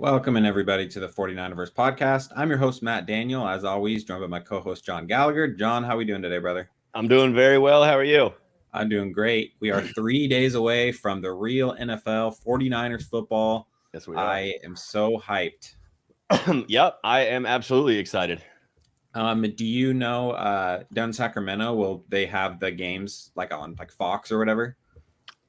Welcome in everybody to the 49ers podcast. I'm your host, Matt Daniel, as always, joined by my co-host, John Gallagher. John, how are we doing today, brother? I'm doing very well. How are you? I'm doing great. We are 3 days away from the real NFL 49ers football. Yes, we are. I am so hyped. Yep, I am absolutely excited. Do you know down in Sacramento, will they have the games like on like Fox or whatever?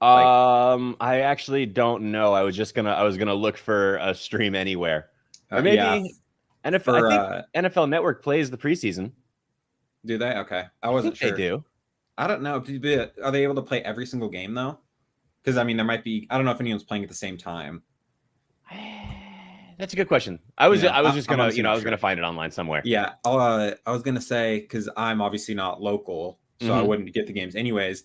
I actually don't know. I was gonna look for a stream anywhere. Or maybe NFL. I think NFL Network plays the preseason. Do they? Okay. I wasn't sure. They do. I don't know. Are they able to play every single game though? Because I mean, there might be. I don't know if anyone's playing at the same time. That's a good question. I was just gonna find it online somewhere. Yeah, I was gonna say because I'm obviously not local, so I wouldn't get the games anyways.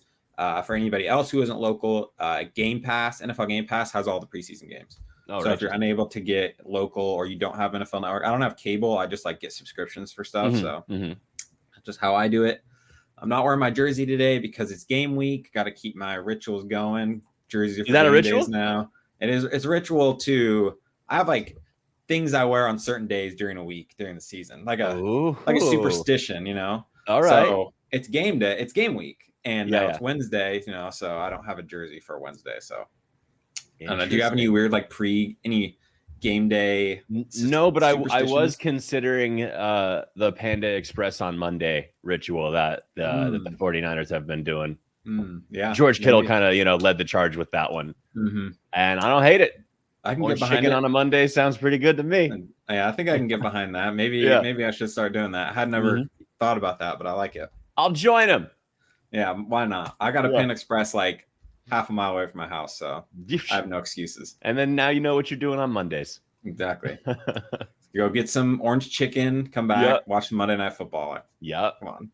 For anybody else who isn't local, Game Pass, NFL Game Pass has all the preseason games. Oh, so if you're unable to get local or you don't have NFL Network, I don't have cable. I just like get subscriptions for stuff. So that's just how I do it. I'm not wearing my jersey today because it's game week. Got to keep my rituals going. Jersey is that a ritual now? It is. It's a ritual to. I have like things I wear on certain days during a week during the season, like a superstition, you know. All right. So it's game day. It's game week, and it's Wednesday, you know. So I don't have a jersey for Wednesday. So I don't know. Do you have any weird like any game day? No, but I was considering the Panda Express on Monday ritual that the 49ers have been doing. Yeah, George Kittle kind of led the charge with that one, and I don't hate it. I can get behind chicken on a Monday sounds pretty good to me. Yeah, I think I can get behind that. Maybe I should start doing that. I had never thought about that, but I like it. I'll join him. Yeah, why not? I got a Panda Express like half a mile away from my house, so I have no excuses. And then now you know what you're doing on Mondays. Exactly. Go get some orange chicken, come back, watch the Monday Night Football. Yeah. Come on.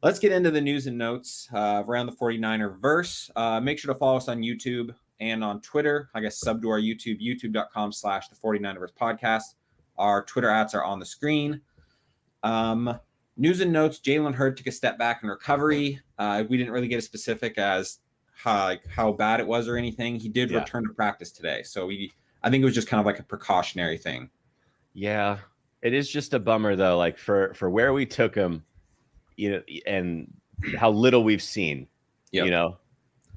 Let's get into the news and notes around the 49er verse. Make sure to follow us on YouTube and on Twitter. I guess sub to our YouTube, youtube.com/the 49ers podcast. Our Twitter ads are on the screen. News and notes, Jalen Hurd took a step back in recovery. We didn't really get a specific as how bad it was or anything. He did return to practice today. So I think it was just kind of like a precautionary thing. Yeah, it is just a bummer though, like for where we took him, and how little we've seen, I mean,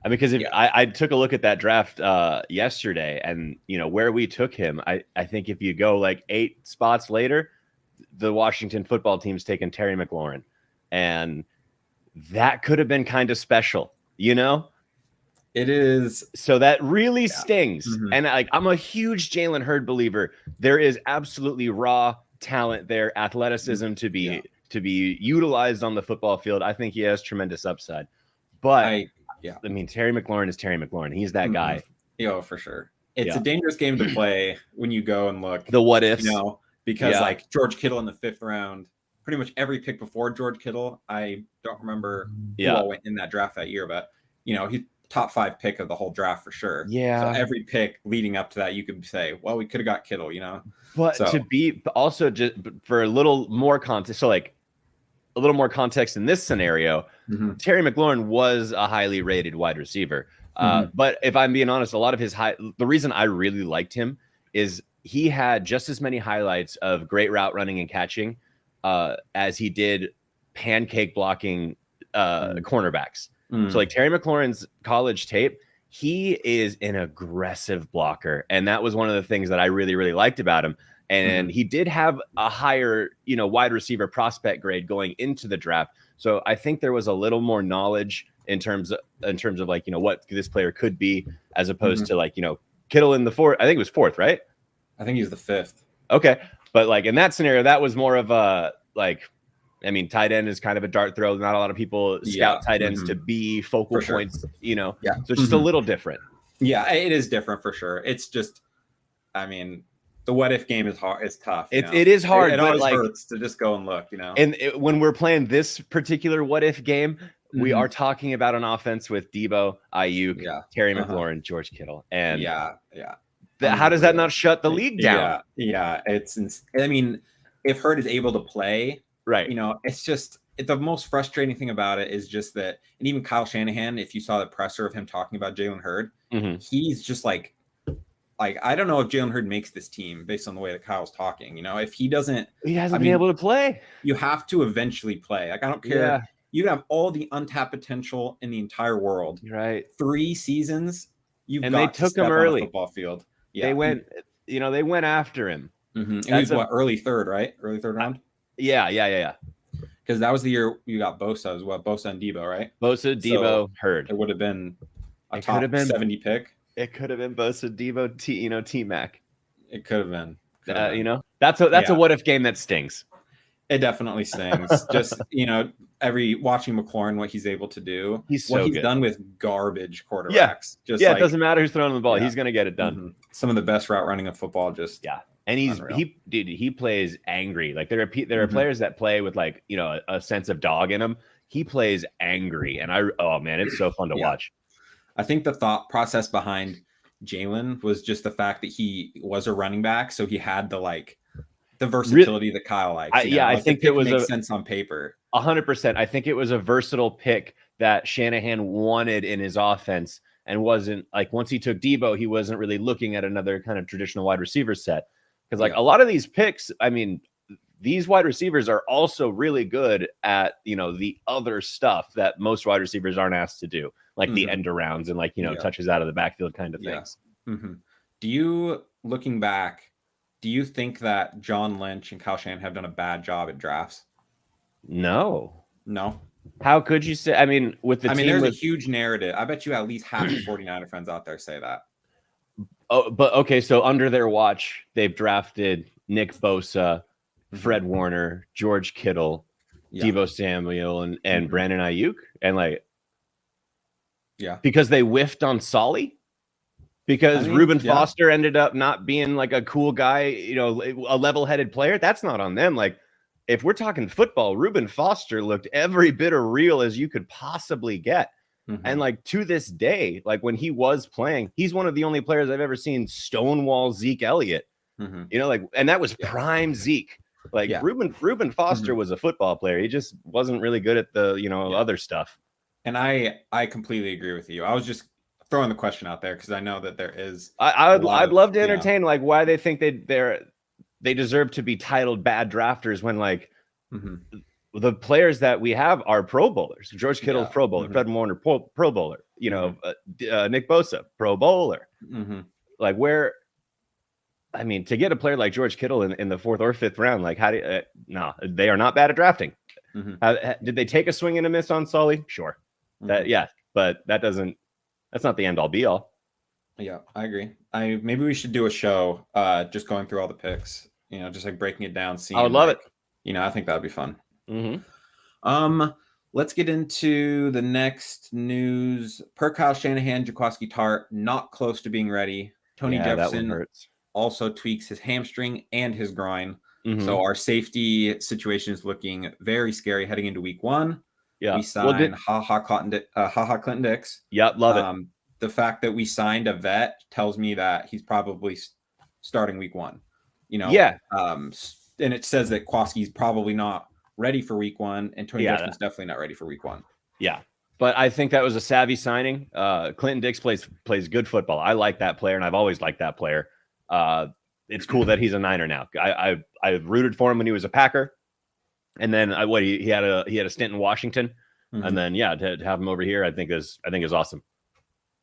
because I took a look at that draft yesterday, and where we took him, I think if you go like 8 spots later, the Washington football team's taken Terry McLaurin, and that could have been kind of special, It is. So that really stings. And I'm a huge Jalen Hurd believer. There is absolutely raw talent there, athleticism to be utilized on the football field. I think he has tremendous upside, but I mean, Terry McLaurin is Terry McLaurin. He's that guy. Yeah, for sure. It's a dangerous game to play when you go and look. The what ifs. Because like George Kittle in the 5th round, pretty much every pick before George Kittle, I don't remember who all went in that draft that year, but he's top 5 pick of the whole draft for sure. Yeah. So every pick leading up to that, you could say, well, we could have got Kittle, But to be also just for a little more context, so like a little more context in this scenario, Terry McLaurin was a highly rated wide receiver. But if I'm being honest, a lot of the reason I really liked him is he had just as many highlights of great route running and catching as he did pancake blocking cornerbacks. So like Terry McLaurin's college tape, he is an aggressive blocker. And that was one of the things that I really, really liked about him. And he did have a higher, wide receiver prospect grade going into the draft. So I think there was a little more knowledge in terms of like, what this player could be, as opposed to like, Kittle in the 4th. I think it was 4th, right? I think he was the 5th. Okay. But like in that scenario, that was more of a tight end is kind of a dart throw. Not a lot of people scout tight ends to be focal points, So it's just a little different. Yeah, it is different for sure. It's just, I mean, the what if game is hard. It's tough. It is hard. It always hurts to just go and look, And when we're playing this particular what if game, we are talking about an offense with Debo, Ayuk, Terry McLaurin, George Kittle, and how does that not shut the league down? Yeah. I mean, if Hurd is able to play, right? It's just the most frustrating thing about it is just that, and even Kyle Shanahan, if you saw the presser of him talking about Jalen Hurd, he's just like like, I don't know if Jalen Hurd makes this team based on the way that Kyle's talking. If he doesn't, he hasn't been able to play. You have to eventually play. Like, I don't care. Yeah. You can have all the untapped potential in the entire world. You're right. 3 seasons, and they took him early. early. On a football field. Yeah. They went, they went after him. Mm-hmm. It was early third, right? Early third round. Yeah. Because that was the year you got Bosa as well. Bosa and Debo, right? Bosa, Debo, Hurd. It would have been a top 70 pick. It could have been Bosa, Debo, T-Mac. It could have been. That's a what if game that stings. It definitely stings. Just watching McLaurin, what he's able to do. He's good. Done with garbage quarterbacks. Yeah. It doesn't matter who's throwing the ball. Yeah. He's gonna get it done. Mm-hmm. Some of the best route running of football. Just and he plays angry. Like there are players that play with like a sense of dog in him. He plays angry, and it's so fun to watch. I think the thought process behind Jalen was just the fact that he was a running back, so he had the versatility that Kyle likes. I think it makes sense on paper. 100%. I think it was a versatile pick that Shanahan wanted in his offense, and wasn't like once he took Debo, he wasn't really looking at another kind of traditional wide receiver set. Because a lot of these picks, I mean, these wide receivers are also really good at the other stuff that most wide receivers aren't asked to do, like the end arounds and touches out of the backfield kind of things. Mm-hmm. Do you, looking back, do you think that John Lynch and Kyle Shanahan have done a bad job at drafts? No. How could you say? I mean, there's a huge narrative. I bet you at least half the 49er fans out there say that. Oh, but okay. So under their watch, they've drafted Nick Bosa, Fred Warner, George Kittle, Deebo Samuel, and Brandon Ayuk, and because they whiffed on Solly. Because Reuben Foster ended up not being like a cool guy, a level-headed player. That's not on them. Like, if we're talking football, Reuben Foster looked every bit of real as you could possibly get. And to this day, when he was playing, he's one of the only players I've ever seen stonewall Zeke Elliott. And that was prime Zeke. Reuben Foster was a football player. He just wasn't really good at the other stuff. And I completely agree with you. I was just throwing the question out there because I know that there is. I'd love to entertain why they think they deserve to be titled bad drafters when the players that we have are Pro Bowlers. George Kittle, Pro Bowler. Fred Warner, Pro Bowler. Nick Bosa, Pro Bowler. Where, I mean, to get a player like George Kittle in the 4th or 5th round, how do you, no, they are not bad at drafting. Did they take a swing and a miss on Sully? Sure. But that's not the end all be all. Yeah, I agree. Maybe we should do a show just going through all the picks, just breaking it down. I would love it. I think that'd be fun. Let's get into the next news. Per Kyle Shanahan, Jaquiski Tartt not close to being ready. Tony Jefferson also tweaks his hamstring and his groin. So our safety situation is looking very scary heading into week 1. Yeah, we signed Clinton Dix. Yep, love it. The fact that we signed a vet tells me that he's probably starting week 1. And it says that Kwaski's probably not ready for week 1, and Tony Jefferson's definitely not ready for week 1. Yeah, but I think that was a savvy signing. Clinton Dix plays good football. I like that player, and I've always liked that player. It's cool that he's a Niner now. I rooted for him when he was a Packer. And then he had a stint in Washington, and then to have him over here, I think is awesome.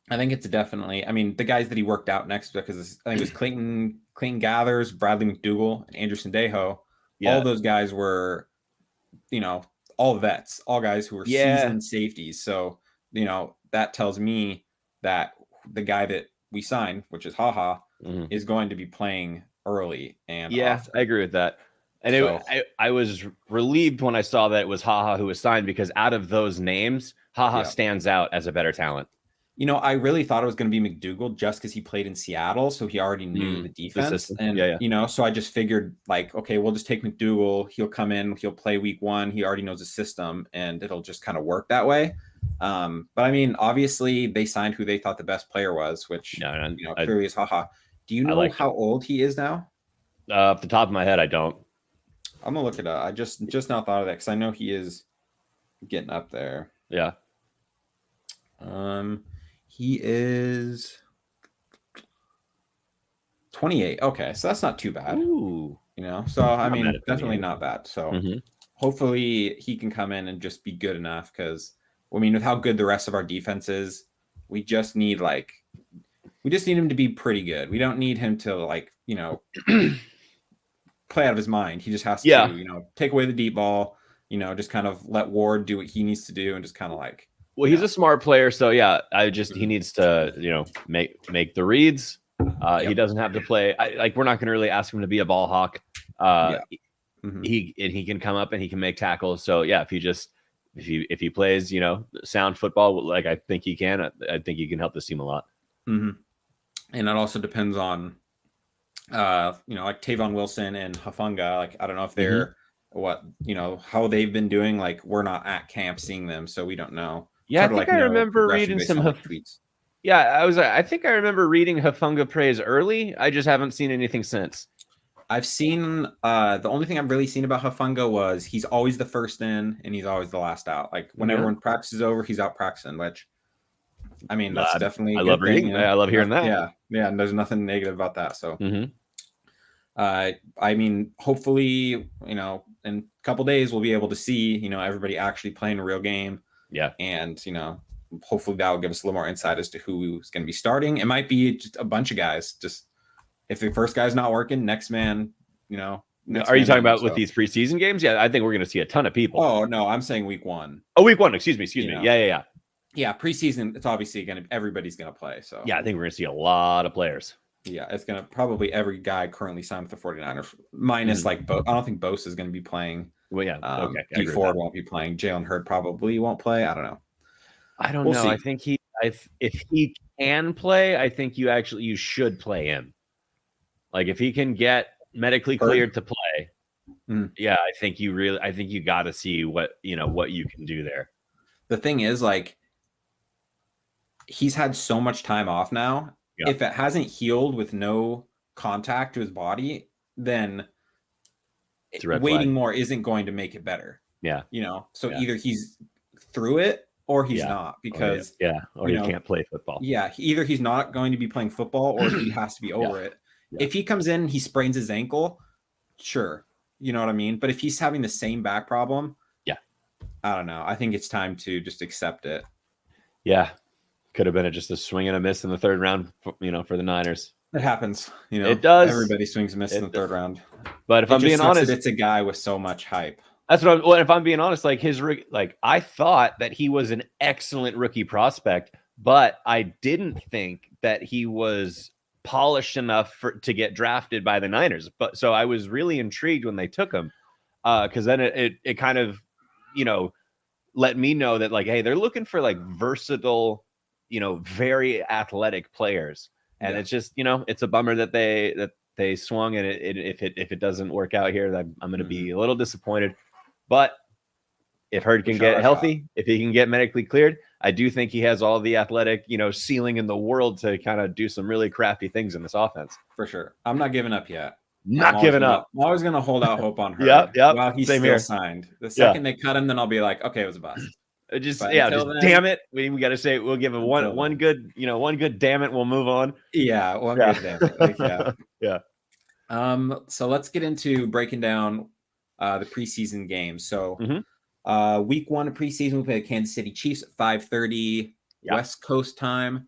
I think it's definitely. I mean, the guys that he worked out next to, because I think it was Clayton Gathers, Bradley McDougall, and Andrew Sendejo. Yeah. All those guys were, all vets, all guys who were seasoned safeties. So that tells me that the guy that we signed, which is is going to be playing early and often. I agree with that. And I was relieved when I saw that it was who was signed, because out of those names, stands out as a better talent. I really thought it was going to be McDougall just because he played in Seattle, so he already knew the defense. And so I just figured okay, we'll just take McDougall. He'll come in, he'll play week 1. He already knows the system, and it'll just kind of work that way. But I mean, obviously they signed who they thought the best player was, which clearly is Do you know how old he is now? Off the top of my head, I don't. I'm gonna look it up. I just now thought of that because I know he is getting up there. Yeah. He is 28. Okay, so that's not too bad. Ooh. You know, so I mean, definitely 28. not bad. So hopefully he can come in and just be good enough, because I mean, with how good the rest of our defense is, we just need him to be pretty good. We don't need him to play out of his mind. He just has to, take away the deep ball, just kind of let Ward do what he needs to do, and just kind of well, he's a smart player, so yeah, he needs to, make the reads. He doesn't have to play. We're not going to really ask him to be a ball hawk. He can come up and he can make tackles. So yeah, if he plays, sound football, like I think he can, I think he can help this team a lot. And it also depends on, like Tavon Wilson and Hufanga. Like, I don't know if they're how they've been doing. Like, we're not at camp seeing them, so we don't know. Yeah, I think I remember reading some tweets. Yeah, I think I remember reading Hufanga praise early. I just haven't seen anything since. I've seen the only thing I've really seen about Hufanga was he's always the first in and he's always the last out. Like, when everyone practice is over, he's out practicing, which I mean, that's definitely a good thing. I love hearing that. Yeah, and there's nothing negative about that. So I mean, hopefully, in a couple days we'll be able to see, everybody actually playing a real game. Yeah. And, hopefully that will give us a little more insight as to who's going to be starting. It might be just a bunch of guys. Just if the first guy's not working, next man, Are you talking about with these preseason games? Yeah, I think we're going to see a ton of people. Oh, no, I'm saying week 1. Oh, week 1. Excuse me. Yeah. Yeah, preseason, it's obviously everybody's going to play. So yeah, I think we're going to see a lot of players. Yeah, it's going to probably every guy currently signed with the 49ers, minus I don't think Bosa is going to be playing. Well, yeah. Okay. D Ford won't be playing. Jalen Hurd probably won't play. I don't know. We'll know. See. I think if he can play, I think you should play him. Like, if he can get medically cleared to play, yeah, I think you got to see what you can do there. The thing is, like, he's had so much time off now. Yeah. If it hasn't healed with no contact to his body, then waiting more isn't going to make it better. Yeah. So either he's through it or he's not, because or he can't play football. Yeah. Either he's not going to be playing football or he has to be over it. Yeah. If he comes in and he sprains his ankle, sure. You know what I mean? But if he's having the same back problem, I don't know. I think it's time to just accept it. Yeah. Could have been just a swing and a miss in the third round, for the Niners. It happens. It does. Everybody swings and misses in the third round. But if I'm being honest, it's a guy with so much hype. That's if I'm being honest, I thought that he was an excellent rookie prospect, but I didn't think that he was polished enough to get drafted by the Niners. But so I was really intrigued when they took him, because then it kind of, let me know that, like, hey, they're looking for versatile, very athletic players. And it's just, it's a bummer that they swung, and if it doesn't work out here, then I'm going to be a little disappointed. But if Hurd can get healthy, if he can get medically cleared, I do think he has all the athletic, ceiling in the world to kind of do some really crafty things in this offense. For sure. I'm not giving up yet. Not giving up. I'm always going to hold out hope on Hurd. Yep. While he's still signed. The second they cut him, then I'll be like, okay, it was a bust. Damn it. We got to say, we'll give it one good damn it. We'll move on. Yeah. Good damn it. So let's get into breaking down the preseason games. So week 1 of preseason, we play the Kansas City Chiefs at 5:30 West Coast time.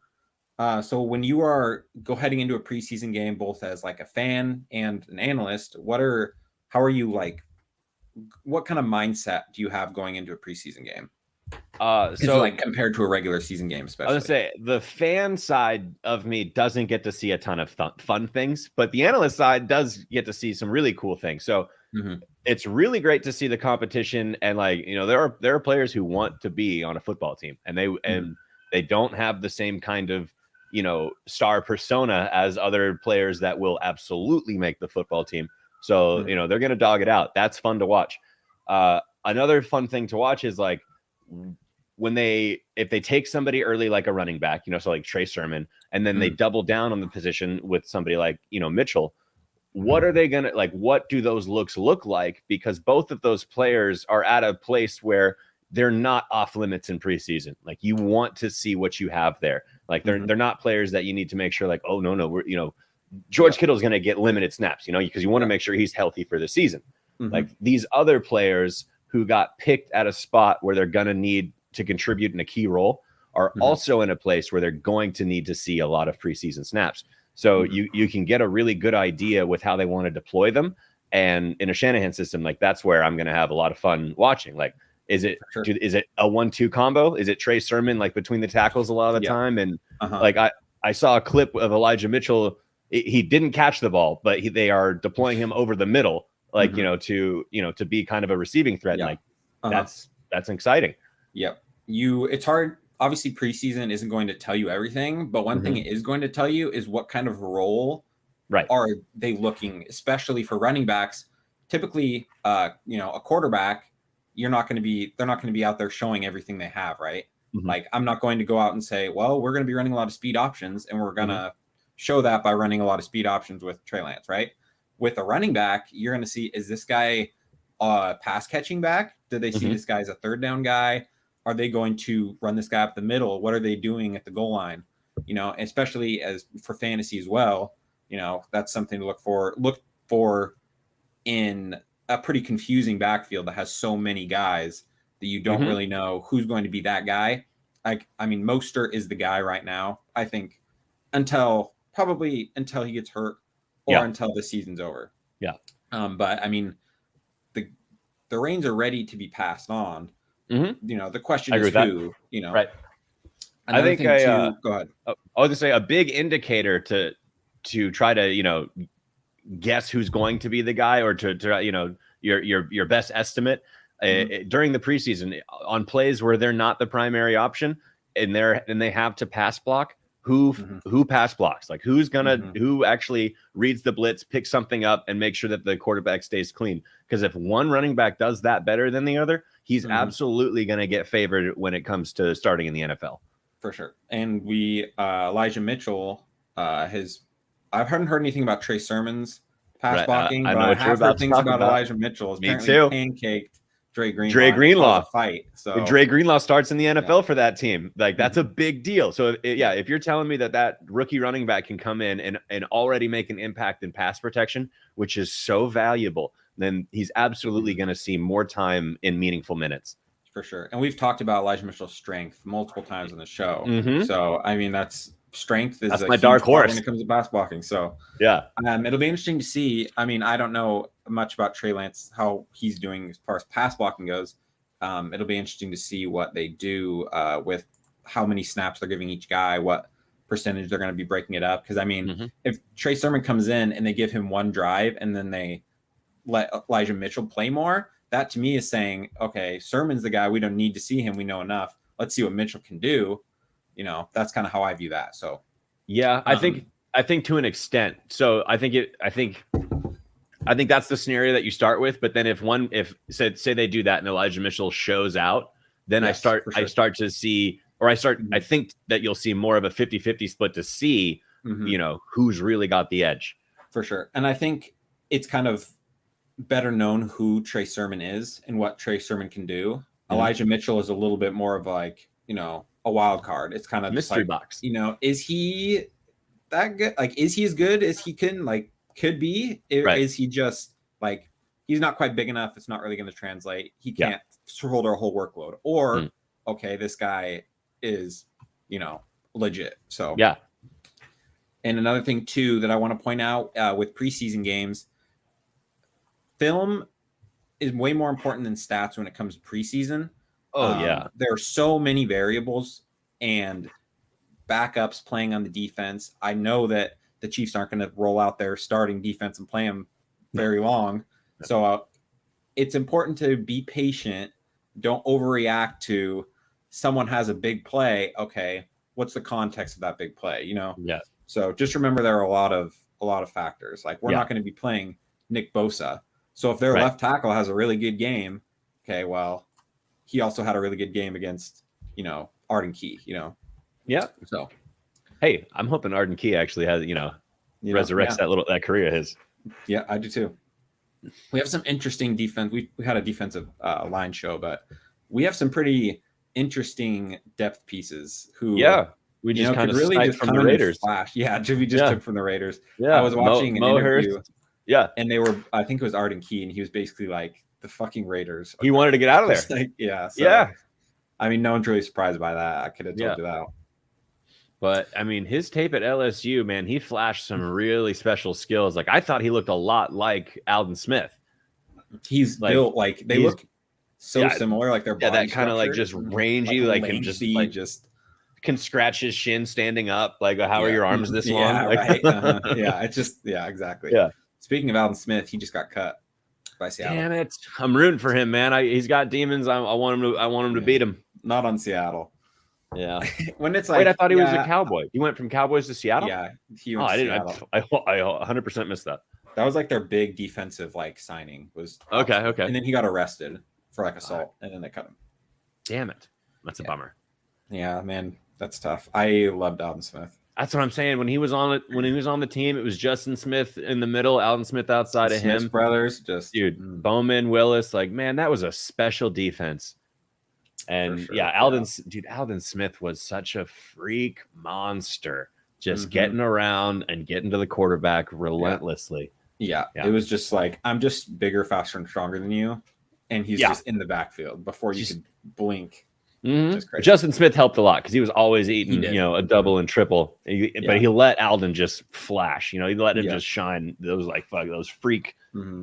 So when you are heading into a preseason game, both as like a fan and an analyst, what kind of mindset do you have going into a preseason game? Compared to a regular season game, especially. I was gonna say, the fan side of me doesn't get to see a ton of fun things, but the analyst side does get to see some really cool things. So it's really great to see the competition, and there are players who want to be on a football team, and they don't have the same kind of star persona as other players that will absolutely make the football team. So they're gonna dog it out. That's fun to watch. Another fun thing to watch is if they take somebody early, like a running back, so like Trey Sermon, and then they double down on the position with somebody like, Mitchell, what are they going to what do those looks look like? Because both of those players are at a place where they're not off limits in preseason. Like, you want to see what you have there. Like, they're not players that you need to make sure, oh no, we're, George Kittle's going to get limited snaps, because you want to make sure he's healthy for the season. Like these other players who got picked at a spot where they're going to need to contribute in a key role are also in a place where they're going to need to see a lot of preseason snaps. So you can get a really good idea with how they want to deploy them. And in a Shanahan system, like that's where I'm going to have a lot of fun watching. Like, is it a 1-2 combo? Is it Trey Sermon like between the tackles a lot of the time? And like I saw a clip of Elijah Mitchell. He didn't catch the ball, but they are deploying him over the middle, like to be kind of a receiving threat. Like that's exciting. Yep. It's hard. Obviously, preseason isn't going to tell you everything, but one thing it is going to tell you is what kind of role are they looking, especially for running backs. Typically, a quarterback, they're not going to be out there showing everything they have, right? Like, I'm not going to go out and say, well, we're going to be running a lot of speed options, and we're going to show that by running a lot of speed options with Trey Lance, right? With a running back, you're going to see, is this guy pass catching back? Do they see this guy as a third down guy? Are they going to run this guy up the middle? What are they doing at the goal line? Especially as for fantasy as well, that's something to look for in a pretty confusing backfield that has so many guys that you don't really know who's going to be that guy. Mostert is the guy right now, I think, until he gets hurt or until the season's over. Yeah. But the reins are ready to be passed on. The question is who, Right. I think go ahead. I was gonna say a big indicator to try to, guess who's going to be the guy, or to your best estimate during the preseason on plays where they're not the primary option and they have to pass block. Who pass blocks? Like who actually reads the blitz, picks something up, and makes sure that the quarterback stays clean? Because if one running back does that better than the other, he's absolutely going to get favored when it comes to starting in the NFL. For sure. And Elijah Mitchell, I haven't heard anything about Trey Sermon's pass blocking, but I have heard things about Elijah Mitchell. Me too. Pancaked Dre Greenlaw fight. So if Dre Greenlaw starts in the NFL for that team, like that's a big deal. So if you're telling me that rookie running back can come in and already make an impact in pass protection, which is so valuable, then he's absolutely going to see more time in meaningful minutes. For sure. And we've talked about Elijah Mitchell's strength multiple times on the show. So that's strength is that's my dark horse when it comes to pass blocking. So it'll be interesting to see. I don't know much about Trey Lance, how he's doing as far as pass blocking goes. It'll be interesting to see what they do with how many snaps they're giving each guy, what percentage they're going to be breaking it up. Because if Trey Sermon comes in and they give him one drive and then they let Elijah Mitchell play more, that to me is saying, okay, Sermon's the guy. We don't need to see him. We know enough. Let's see what Mitchell can do. That's kind of how I view that. So, yeah, I think to an extent. So I think that's the scenario that you start with. But then if say they do that and Elijah Mitchell shows out, then I think that you'll see more of a 50-50 split to see, who's really got the edge. For sure. And I think it's kind of better known who Trey Sermon is and what Trey Sermon can do. Elijah Mitchell is a little bit more of like, a wild card. It's kind of mystery box. Is he that good? Like, is he as good as he could be? Is he just like, he's not quite big enough. It's not really going to translate. He can't shoulder a whole workload. Or, okay, this guy is, legit. So, yeah. And another thing too, that I want to point out with preseason games, film is way more important than stats when it comes to preseason. There are so many variables and backups playing on the defense. I know that the Chiefs aren't going to roll out their starting defense and play them very long. So it's important to be patient. Don't overreact to someone has a big play. Okay, what's the context of that big play? Yeah. So just remember there are a lot of factors. Like, we're not going to be playing Nick Bosa. So if their left tackle has a really good game, okay, well, he also had a really good game against, Arden Key, Yeah. So, hey, I'm hoping Arden Key actually has, resurrects that career of his. Yeah, I do too. We have some interesting defense. We had a defensive line show, but we have some pretty interesting depth pieces who We just kind could of really sniped just from come the in and Raiders. flash. Yeah, we just took from the Raiders. Yeah, I was watching an interview. Hurst. Yeah, and they were, I think it was Arden Key, and he was basically like, the fucking Raiders. He wanted to get out of there. Like, yeah. So, yeah. I mean, no one's really surprised by that. I could have told you that. But I mean, his tape at LSU, man, he flashed some really special skills. Like, I thought he looked a lot like Alden Smith. He's like, built like they look so similar, like their body that kind of like just rangy, like can just can scratch his shin standing up. Like, how are your arms this long? Right. Yeah, it's just exactly. Yeah. Speaking of Alden Smith, he just got cut by Seattle. Damn it! I'm rooting for him, man. He's got demons. I want him to beat him. Not on Seattle. Yeah. When it's like, wait, I thought he was a Cowboy. He went from Cowboys to Seattle. Yeah. I didn't. I 100% missed that. That was like their big defensive signing was okay. And then he got arrested for assault, and then they cut him. Damn it. That's a bummer. Yeah, man, that's tough. I loved Alden Smith. That's what I'm saying. When he was on the team, it was Justin Smith in the middle, Alden Smith outside of him. Brothers, Bowman, Willis, man, that was a special defense. And Alden Smith was such a freak monster, just getting around and getting to the quarterback relentlessly. Yeah, it was just like, I'm just bigger, faster, and stronger than you, and he's just in the backfield before you could blink. Justin Smith helped a lot because he was always eating, a double and triple. But he let Alden just flash. He let him just shine those those freak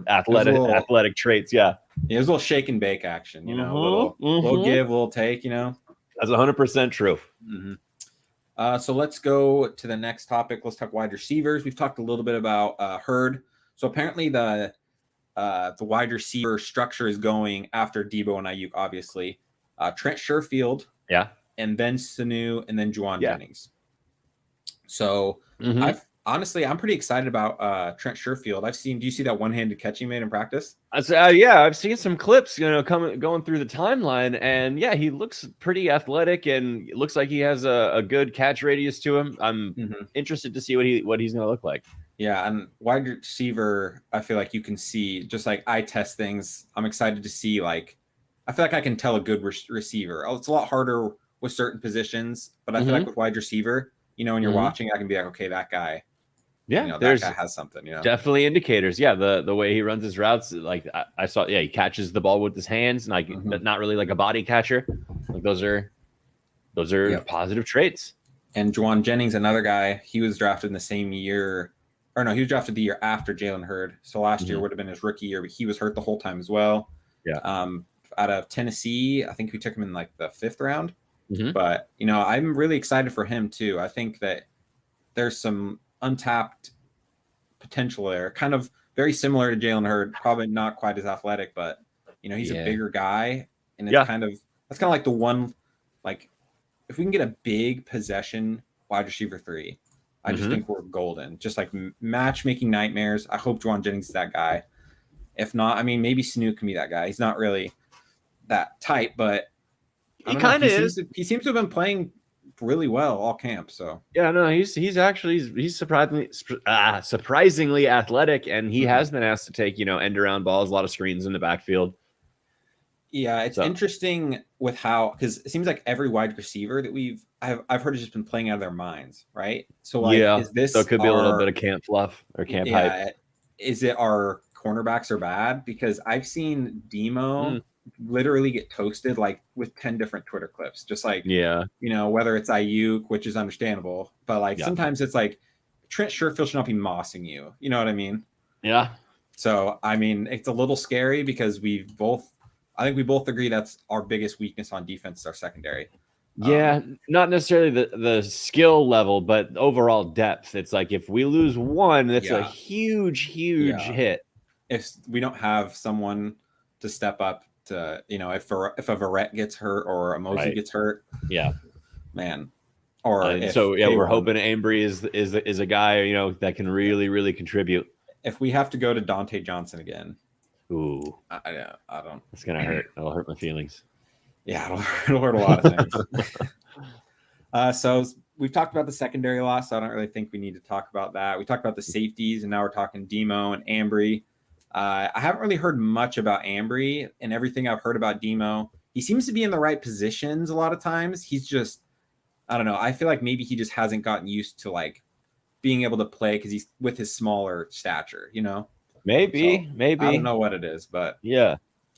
athletic traits. Yeah, it was a little shake and bake action. Little give, little take. That's 100% true. So let's go to the next topic. Let's talk wide receivers. We've talked a little bit about Hurd. So apparently the wide receiver structure is going after Debo and Ayuk, obviously. Trent Sherfield, and then Sanu, and then Juwan Jennings. So I'm pretty excited about Trent Sherfield. Do you see that one-handed catch he made in practice? I've seen some clips, going through the timeline, and he looks pretty athletic, and it looks like he has a good catch radius to him. I'm interested to see what he's going to look like. Yeah, and wide receiver, I feel like you can see, just like I test things. I'm excited to see I feel like I can tell a good receiver. It's a lot harder with certain positions, but I feel like with wide receiver, when you're watching, I can be like, okay, that guy. Yeah, that guy has something. Definitely indicators. Yeah, the way he runs his routes, I saw. Yeah, he catches the ball with his hands, and not really like a body catcher. Those are positive traits. And Juwan Jennings, another guy, he was drafted in the same year, or no, he was drafted the year after Jalen Hurd. So last year would have been his rookie year, but he was hurt the whole time as well. Yeah. Out of Tennessee, I think we took him in the 5th round. But I'm really excited for him too. I think that there's some untapped potential there, kind of very similar to Jalen Hurd, probably not quite as athletic, but he's a bigger guy, and it's that's kind of like the one, if we can get a big possession wide receiver 3, I just think we're golden. Just matchmaking nightmares. I hope Juwan Jennings is that guy. If not, maybe Sanu can be that guy. He's not really that type, but he kind of is. He seems to have been playing really well all camp. So he's surprisingly athletic, and he has been asked to take end around balls, a lot of screens in the backfield. Yeah, it's interesting with how, because it seems like every wide receiver that I've heard has just been playing out of their minds, right? So is this? So it could be a little bit of camp fluff or camp hype. Is it our cornerbacks are bad? Because I've seen Demo literally get toasted with 10 different Twitter clips, just whether it's Ayuk, which is understandable, but sometimes it's Trent Sherfield should not be mossing you. You know what I mean? Yeah. So it's a little scary because I think we both agree that's our biggest weakness on defense is our secondary. Yeah, not necessarily the skill level, but overall depth. It's if we lose one, that's a huge hit. If we don't have someone to step up to, if a Verrett gets hurt or a Mosey gets hurt, man. Or we're hoping Ambry is a guy that can really contribute. If we have to go to Dante Johnson again, I don't. It's gonna hurt. It'll hurt my feelings. Yeah, it'll hurt a lot of things. So we've talked about the secondary loss, so I don't really think we need to talk about that. We talked about the safeties, and now we're talking Demo and Ambry. I haven't really heard much about Ambry, and everything I've heard about Demo, he seems to be in the right positions a lot of times. He's just I don't know. I feel like maybe he just hasn't gotten used to like being able to play because he's with his smaller stature, you know? Maybe, So maybe. I don't know what it is, but yeah.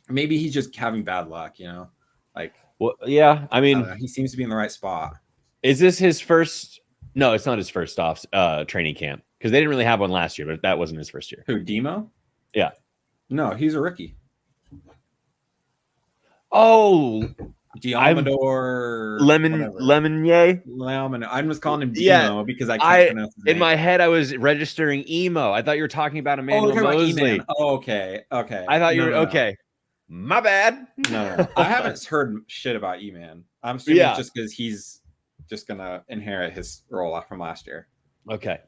Maybe he's just having bad luck, you know? Like, Well, yeah. I I mean, don't know. He seems to be in the right spot. is this his first? No, it's not his first off training camp because they didn't really have one last year, but that wasn't his first year. Who, Demo? Yeah. No, he's a rookie. Oh, Diamador Lemonnier. I'm just calling him Demo because I can't pronounce his name. In my head, I was registering emo. I thought you were talking about Emmanuel Mosley. About oh, okay. I thought you were okay. My bad. No. I haven't heard shit about E-Man. I'm assuming it's just because he's just gonna inherit his role from last year. Okay.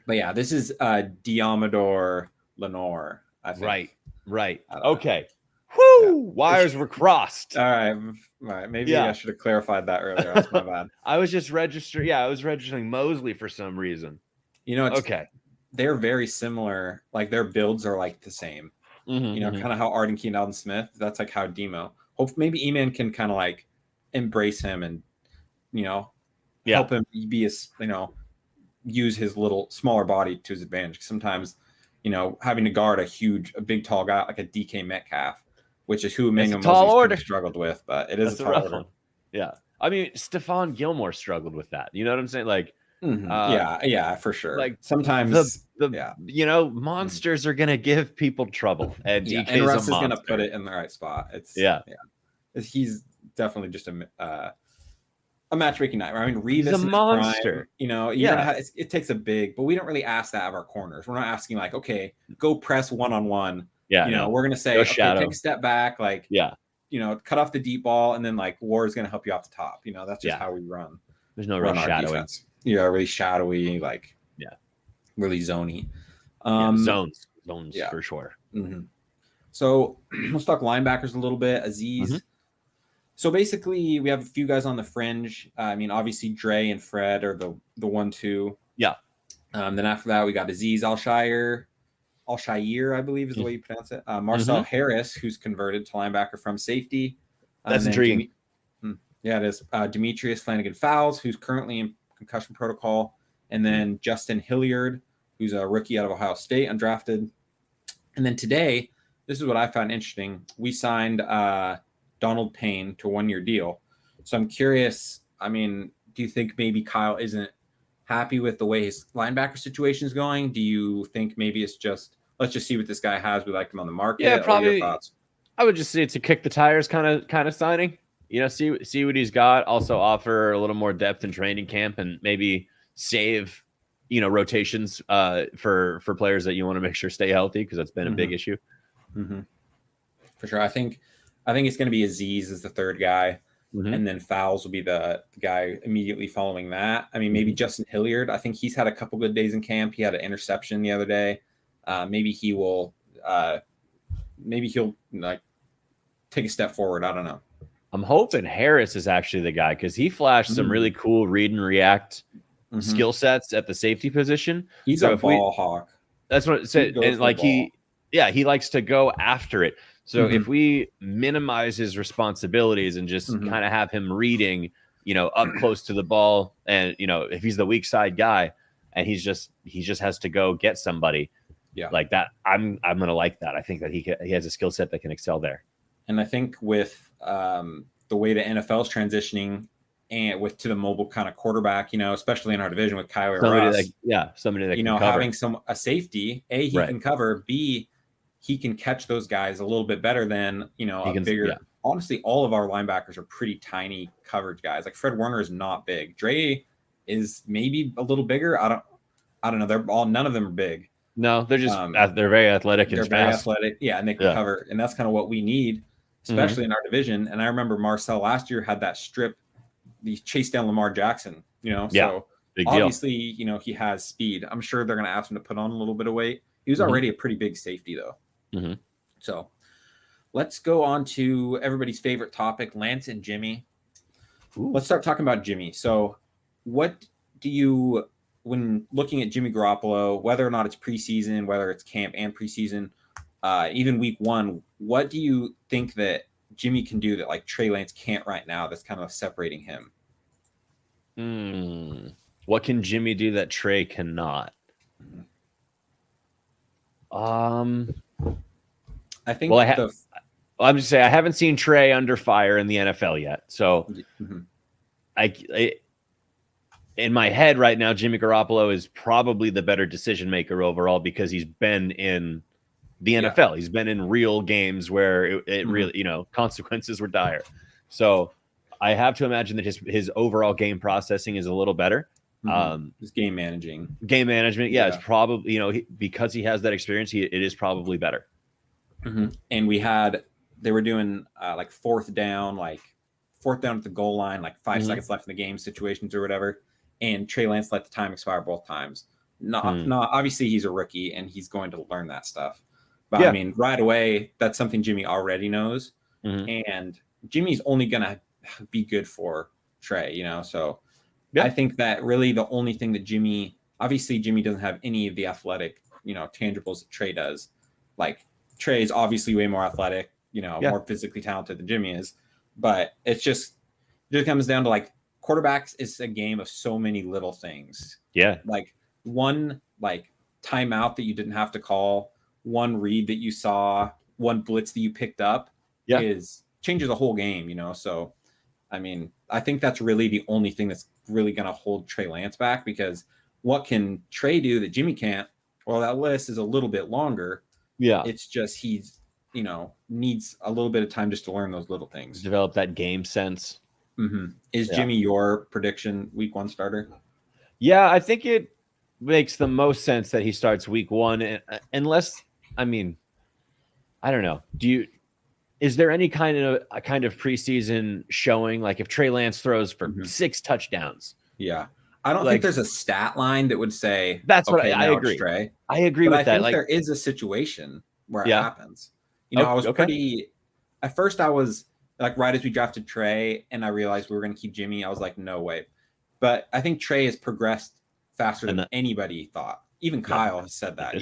But yeah, this is Diamador Lenore, I think. Right. Okay. Whoo! Yeah. Wires were crossed. All right. Maybe I should have clarified that earlier. That's my bad. I was just registering. Yeah, I was registering Mosley for some reason. You know, they're very similar. Like their builds are like the same. You know, kind of how Arden Key and Alden Smith. That's like how Demo. Hope maybe E-Man can kind of like embrace him and help him be use his little smaller body to his advantage. Sometimes, having to guard a big tall guy like a DK Metcalf, which is who Emmanuel Mosley's struggled with, but it is a tall order. Yeah. I mean, Stephon Gilmore struggled with that. You know what I'm saying? Like, yeah, for sure. Like sometimes monsters are gonna give people trouble, and DK's and Russ is gonna put it in the right spot. He's definitely just a matchmaking nightmare. I mean, Revis is a monster. Prime, it takes a big, but we don't really ask that of our corners. We're not asking like, okay, go press 1-on-1. We're gonna say, okay, take a step back, like, cut off the deep ball, and then like War is gonna help you off the top. That's just how we run. There's no real shadowing. Really shadowy, like really zony. Zones for sure. So let's talk linebackers a little bit. Aziz. So basically, we have a few guys on the fringe. I mean, obviously Dre and Fred are the 1-2. Yeah. Then after that, we got Aziz Al-Shire, I believe is the way you pronounce it. Marcel Harris, who's converted to linebacker from safety. That's intriguing. Yeah, it is. Demetrius Flanagan-Fowles, who's currently in concussion protocol. And then Justin Hilliard, who's a rookie out of Ohio State, undrafted. And then today, this is what I found interesting. We signed Donald Payne to a 1-year deal. So I'm curious, I mean, do you think maybe Kyle isn't happy with the way his linebacker situation is going? Do you think maybe it's just, let's just see what this guy has. We liked him on the market. Yeah, probably. Your thoughts? I would just say it's a kick the tires kind of signing. See what he's got. Also offer a little more depth in training camp and maybe save, rotations for players that you want to make sure stay healthy, because that's been a big issue. For sure. I think it's going to be Aziz as the third guy, and then Fowles will be the guy immediately following that. I mean, maybe Justin Hilliard. I think he's had a couple good days in camp. He had an interception the other day. Maybe he'll like take a step forward. I don't know. I'm hoping Harris is actually the guy, because he flashed some really cool read and react skill sets at the safety position. He's a ball hawk. That's what it said. And like he likes to go after it. So if we minimize his responsibilities and just kind of have him reading, up close to the ball, and if he's the weak side guy and he just has to go get somebody, like that, I'm gonna like that. I think that he has a skill set that can excel there. And I think with the way the NFL is transitioning and to the mobile kind of quarterback, especially in our division with Kyler Russ, somebody that can cover. Having a safety, A, he can cover, B, he can catch those guys a little bit better than, bigger. Yeah. Honestly, all of our linebackers are pretty tiny coverage guys. Like Fred Warner is not big. Dre is maybe a little bigger. I don't know. None of them are big. No, they're just they're very athletic and fast. Very athletic. Yeah, and they can cover, and that's kind of what we need, especially in our division. And I remember Marcel last year had that strip, the chase down Lamar Jackson. So obviously, he has speed. I'm sure they're going to ask him to put on a little bit of weight. He was already a pretty big safety, though. So let's go on to everybody's favorite topic, Lance and Jimmy. Let's start talking about Jimmy. So what do you, when looking at Jimmy Garoppolo, whether or not it's preseason, whether it's camp and preseason, even week 1, what do you think that Jimmy can do that like Trey Lance can't right now that's kind of separating him? What can Jimmy do that Trey cannot? I think I'm just saying I haven't seen Trey under fire in the NFL yet. So in my head right now, Jimmy Garoppolo is probably the better decision maker overall because he's been in the NFL. He's been in real games where it really, consequences were dire. So I have to imagine that his overall game processing is a little better. His game management. It's probably, because he has that experience, it is probably better. And they were doing like fourth down at the goal line, like 5 seconds left in the game situations or whatever. And Trey Lance let the time expire both times. Obviously he's a rookie and he's going to learn that stuff. But I mean, right away, that's something Jimmy already knows. And Jimmy's only going to be good for Trey, So I think that really the only thing that Jimmy doesn't have any of the athletic, tangibles that Trey does. Like Trey is obviously way more athletic, more physically talented than Jimmy is. But it just comes down to like quarterbacks is a game of so many little things. Yeah. Like one timeout that you didn't have to call, one read that you saw, one blitz that you picked up changes the whole game, So I mean, I think that's really the only thing that's really going to hold Trey Lance back, because what can Trey do that Jimmy can't? Well, that list is a little bit longer. Yeah. It's just he's, needs a little bit of time just to learn those little things. Develop that game sense. Is Jimmy your prediction week 1 starter? Yeah, I think it makes the most sense that he starts week 1, unless, I mean, I don't know. Is there any kind of preseason showing, like if Trey Lance throws for 6 touchdowns? Yeah. I don't think there's a stat line that would say that's what I agree. Trey. I agree with that. I think there is a situation where it happens. I was at first I was like, right as we drafted Trey and I realized we were going to keep Jimmy, I was like, no way. But I think Trey has progressed faster than anybody thought. Even Kyle has said that,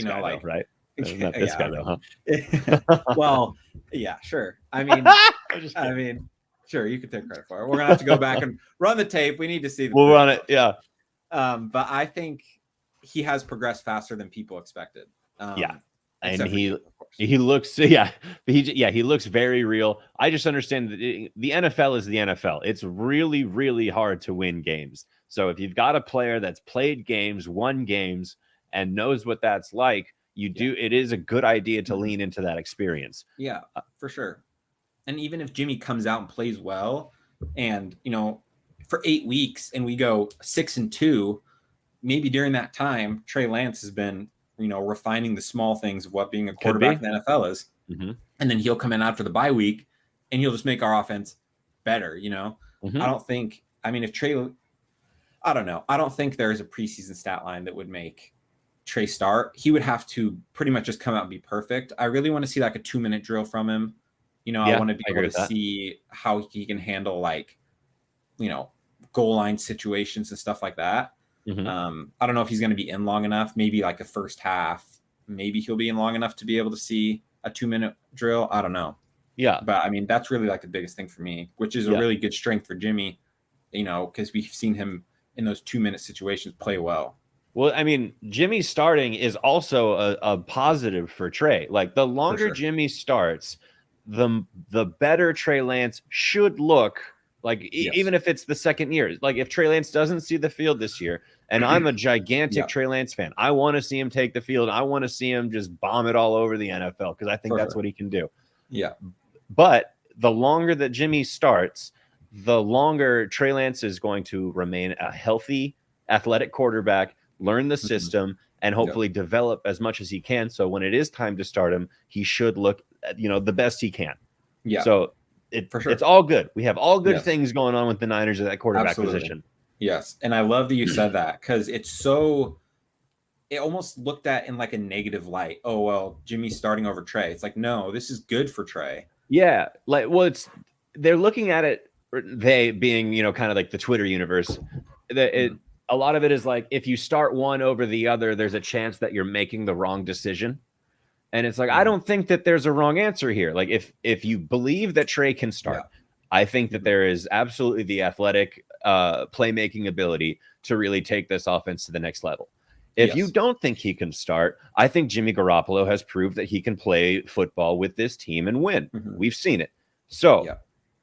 right? Not this guy though, huh? Well, yeah, sure. I mean, sure, you could take credit for it. We're gonna have to go back and run the tape. We need to see. We'll run it, yeah. But I think he has progressed faster than people expected. And he looks, he looks very real. I just understand that the NFL is the NFL. It's really, really hard to win games. So if you've got a player that's played games, won games, and knows what that's like, it is a good idea to lean into that experience. Yeah, for sure. And even if Jimmy comes out and plays well and, for 8 weeks and we go 6-2, maybe during that time, Trey Lance has been, refining the small things of what being a quarterback in the NFL is. And then he'll come in after the bye week and he'll just make our offense better. I don't think, if Trey, I don't know. I don't think there's a preseason stat line that would make Trey start. He would have to pretty much just come out and be perfect. I really want to see like a 2-minute drill from him. I want to be able to see how he can handle goal line situations and stuff like that. I don't know if he's going to be in long enough. Maybe like the first half, maybe he'll be in long enough to be able to see a 2-minute drill. I don't know. Yeah. But that's really like the biggest thing for me, which is a really good strength for Jimmy, because we've seen him in those 2-minute situations play well. Well, Jimmy starting is also a positive for Trey. Like the longer Jimmy starts, the better Trey Lance should look. Like even if it's the second year, like if Trey Lance doesn't see the field this year, and I'm a gigantic Trey Lance fan, I want to see him take the field. I want to see him just bomb it all over the NFL because I think that's what he can do. Yeah. But the longer that Jimmy starts, the longer Trey Lance is going to remain a healthy, athletic quarterback, learn the system, and hopefully develop as much as he can. So when it is time to start him, he should look, the best he can. Yeah. So it's all good. We have all good things going on with the Niners at that quarterback position. Yes. And I love that you said that because it almost looked at in like a negative light. Oh, well, Jimmy's starting over Trey. It's like, no, this is good for Trey. Yeah. They're looking at it, they being, kind of like the Twitter universe. A lot of it is like, if you start one over the other, there's a chance that you're making the wrong decision. And it's like, I don't think that there's a wrong answer here. Like if you believe that Trey can start, I think that there is absolutely the athletic playmaking ability to really take this offense to the next level. If you don't think he can start, I think Jimmy Garoppolo has proved that he can play football with this team and win. We've seen it. So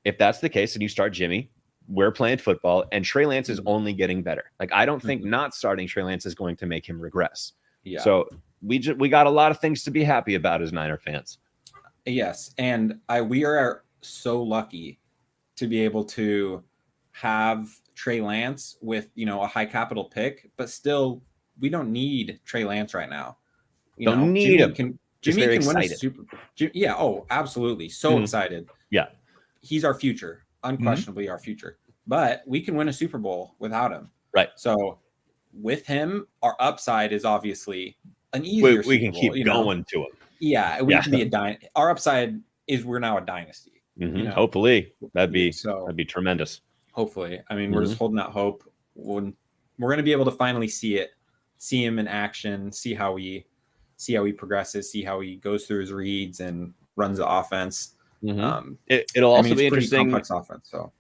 if that's the case and you start Jimmy, we're playing football, and Trey Lance is only getting better. Like, I don't think not starting Trey Lance is going to make him regress. So we got a lot of things to be happy about as Niner fans. Yes, and we are so lucky to be able to have Trey Lance with, you know, a high capital pick, but still we don't need Trey Lance right now. Don't need him. Jimmy can win a Super Bowl. Yeah, oh, absolutely. So excited. Yeah. He's our future, unquestionably our future. But we can win a Super Bowl without him. Right. So with him, our upside is obviously an easier we can keep going to him. Yeah, we can be our upside is we're now a dynasty. You know? Hopefully. That'd be tremendous. Hopefully. I mean, we're just holding out hope. When we're going to be able to finally see him in action, see how he progresses, see how he goes through his reads and runs the offense. It'll also be interesting. Complex offense, so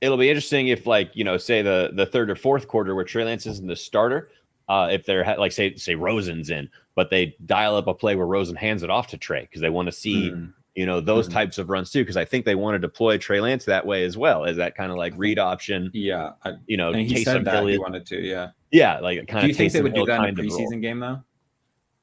it'll be interesting if, like, you know, say the third or fourth quarter where Trey Lance isn't the starter, if they're like say Rosen's in, but they dial up a play where Rosen hands it off to Trey because they want to see you know, those types of runs too, because I think they want to deploy Trey Lance that way as well, as that kind of like read option. Yeah, you know, and he said that he wanted to. Like kind of. Do you think they would do that in a preseason game though?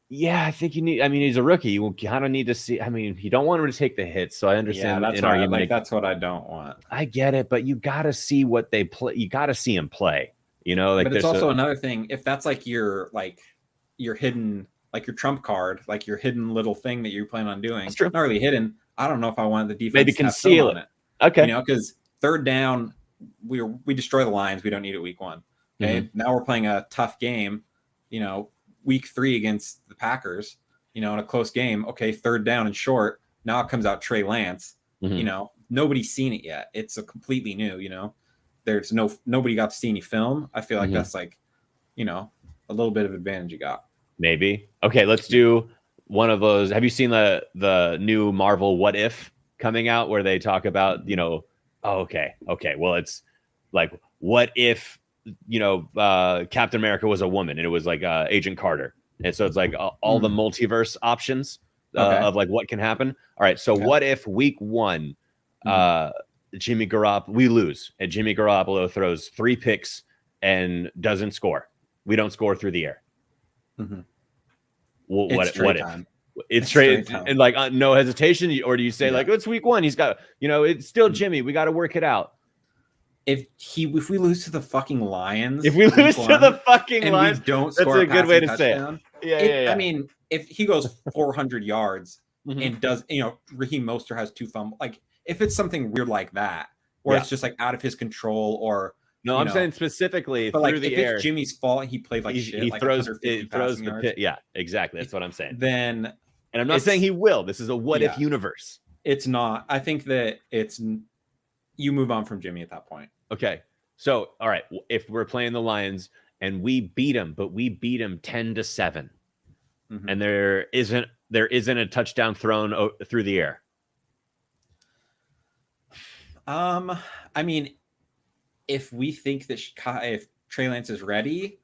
Yeah, I think you need. I mean, he's a rookie. You kind of need to see. I mean, you don't want him to take the hits. So I understand. Yeah, that's what I don't want. I get it, but you got to see what they play. You got to see him play. You know, like. But it's also another thing. If that's like your hidden, like your trump card, like your hidden little thing that you plan on doing. That's true. Not really hidden. I don't know if I wanted the defense. Maybe conceal it. Okay. You know, because third down, we destroy the Lions. We don't need it week 1. Okay. Now we're playing a tough game. You know. Week 3 against the Packers, you know, in a close game. Okay, third down and short. Now it comes out Trey Lance. You know, nobody's seen it yet. It's a completely new. You know, there's nobody got to see any film. I feel like that's like, you know, a little bit of advantage you got. Maybe. Okay, let's do one of those. Have you seen the new Marvel What If coming out where they talk about, you know, okay. Well, it's like, what if, you know, Captain America was a woman and it was like Agent Carter. And so it's like all the multiverse options of like what can happen. All right. So what if week 1, Jimmy Garoppolo, we lose and Jimmy Garoppolo throws 3 picks and doesn't score. We don't score through the air. Well, what if? It's straight and like no hesitation, or do you say like, it's week 1? He's got, you know, it's still Jimmy. We got to work it out. If we lose to the fucking Lions, we don't score, that's a good way to say it. Yeah. I mean, if he goes 400 yards and does, you know, Raheem Mostert has 2 fumbles, like if it's something weird like that, or it's just like out of his control, or no, I'm saying specifically through like, the if air. It's Jimmy's fault. He played like shit. He like throws the pit. Yeah, exactly. That's what I'm saying. Then, and I'm not saying he will. This is a what if universe. It's not. I think that you move on from Jimmy at that point. Okay. So, all right. If we're playing the Lions and we beat them, but we beat them 10-7, and there isn't a touchdown thrown through the air. I mean, if we think that if Trey Lance is ready,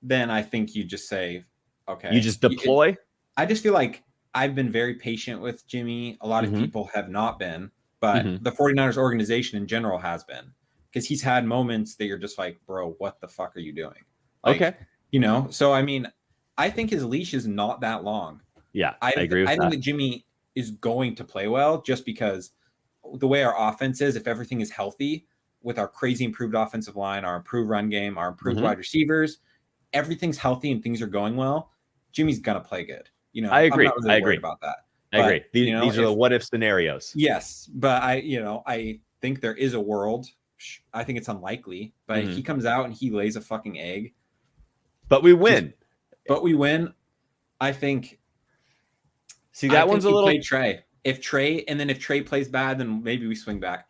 then I think you just say, okay. You just deploy? I just feel like I've been very patient with Jimmy. A lot of people have not been, but the 49ers organization in general has been. Because he's had moments that you're just like, bro, what the fuck are you doing? Like, okay. You know? So, I mean, I think his leash is not that long. Yeah, I agree with that. I think that Jimmy is going to play well just because the way our offense is, if everything is healthy with our crazy improved offensive line, our improved run game, our improved wide receivers, everything's healthy and things are going well, Jimmy's going to play good. You know, I agree. I'm not really worried about that. I agree. These are the what if scenarios. Yes. But I think there is a world. I think it's unlikely, but if he comes out and he lays a fucking egg, but we win. I think. See, that one's a little. Trey. If Trey plays bad, then maybe we swing back.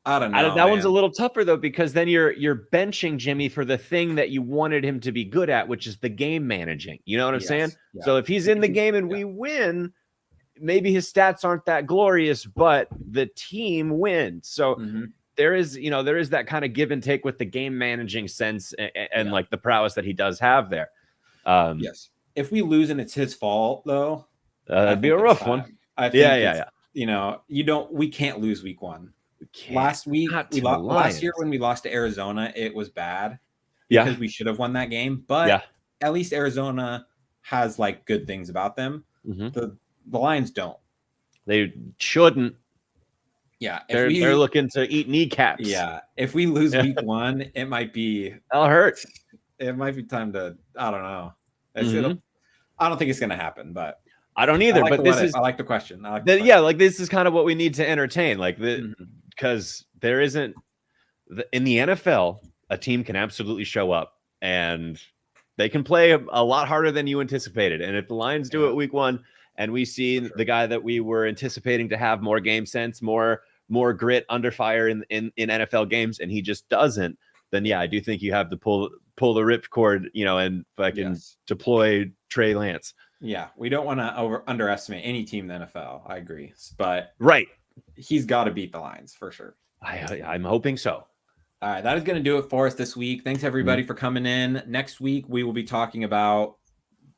I don't know. That one's a little tougher though, because then you're benching Jimmy for the thing that you wanted him to be good at, which is the game managing. You know what I'm saying? Yeah. So if he's in the game and we win, maybe his stats aren't that glorious, but the team wins. So. there is that kind of give and take with the game managing sense and like the prowess that he does have there. Yes. If we lose and it's his fault, though, that'd be a rough one. I think we can't lose week 1. Last year when we lost to Arizona, it was bad because we should have won that game. But at least Arizona has like good things about them. The Lions don't. They shouldn't. Yeah, they're looking to eat kneecaps. Yeah, if we lose week 1, it might be. That'll hurt. It might be time to. I don't know. I don't think it's going to happen, but I don't either. I like the question. Like this is kind of what we need to entertain, like because there isn't in the NFL, a team can absolutely show up and they can play a lot harder than you anticipated. And if the Lions do it week 1, and we see the guy that we were anticipating to have more game sense, more grit under fire in NFL games, and he just doesn't, then I do think you have to pull the ripcord, and fucking deploy Trey Lance. Yeah, we don't want to underestimate any team in the NFL. I agree, but he's got to beat the Lions for sure. I'm hoping so. All right, that is going to do it for us this week. Thanks everybody for coming in. Next week we will be talking about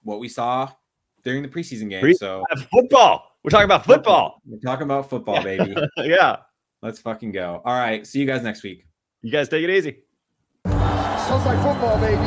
what we saw during the preseason game. So football. We're talking about football. We're talking about football, baby. Yeah. Let's fucking go. All right. See you guys next week. You guys take it easy. Sounds like football, baby.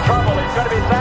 Trouble. He's going to be